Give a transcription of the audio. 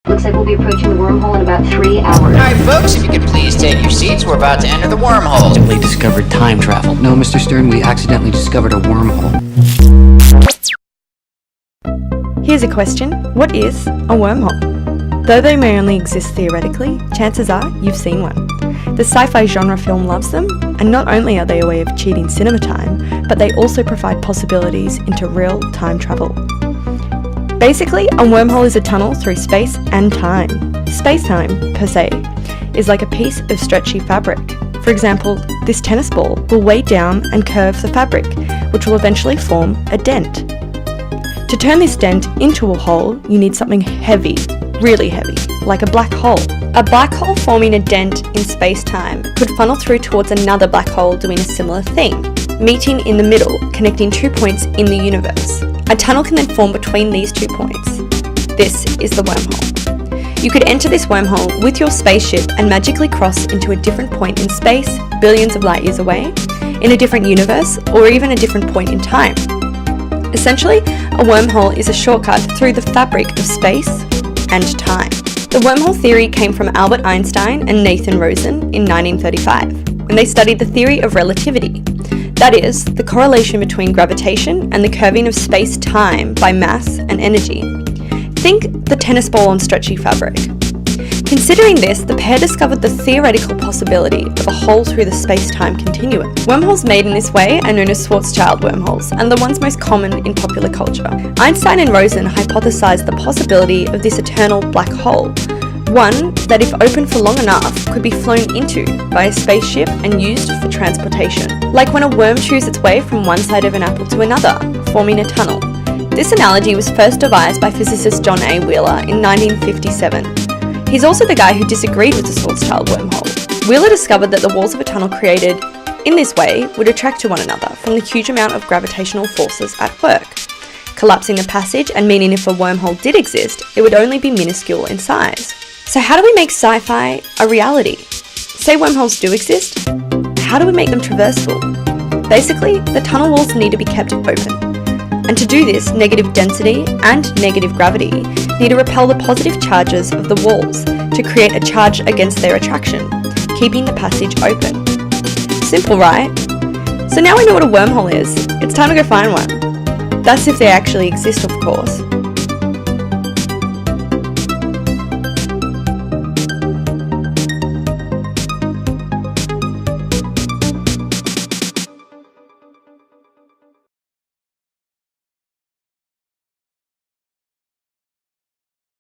Looks like we'll be approaching the wormhole in about 3 hours. Alright folks, if you could please take your seats, we're about to enter the wormhole. Accidentally discovered time travel. No, Mr. Stern, we accidentally discovered a wormhole. Here's a question. What is a wormhole? Though they may only exist theoretically, chances are you've seen one. The sci-fi genre film loves them, and not only are they a way of cheating cinema time, but they also provide possibilities into real time travel. Basically, a wormhole is a tunnel through space and time. Space-time, per se, is like a piece of stretchy fabric. For example, this tennis ball will weigh down and curve the fabric, which will eventually form a dent. To turn this dent into a hole, you need something heavy, really heavy, like a black hole. A black hole forming a dent in space-time could funnel through towards another black hole doing a similar thing, meeting in the middle, connecting 2 points in the universe. A tunnel can then form between these 2 points. This is the wormhole. You could enter this wormhole with your spaceship and magically cross into a different point in space, billions of light years away, in a different universe, or even a different point in time. Essentially, a wormhole is a shortcut through the fabric of space and time. The wormhole theory came from Albert Einstein and Nathan Rosen in 1935, when they studied the theory of relativity. That is, the correlation between gravitation and the curving of space-time by mass and energy. Think the tennis ball on stretchy fabric. Considering this, the pair discovered the theoretical possibility of a hole through the space-time continuum. Wormholes made in this way are known as Schwarzschild wormholes, and the ones most common in popular culture. Einstein and Rosen hypothesized the possibility of this eternal black hole, one that, if open for long enough, could be flown into by a spaceship and used for transportation. Like when a worm chews its way from one side of an apple to another, forming a tunnel. This analogy was first devised by physicist John A. Wheeler in 1957. He's also the guy who disagreed with the Schwarzschild wormhole. Wheeler discovered that the walls of a tunnel created in this way would attract to one another from the huge amount of gravitational forces at work, collapsing the passage and meaning if a wormhole did exist, it would only be minuscule in size. So how do we make sci-fi a reality? Say wormholes do exist, how do we make them traversable? Basically, the tunnel walls need to be kept open. And to do this, negative density and negative gravity need to repel the positive charges of the walls to create a charge against their attraction, keeping the passage open. Simple, right? So now we know what a wormhole is. It's time to go find one. That's if they actually exist, of course.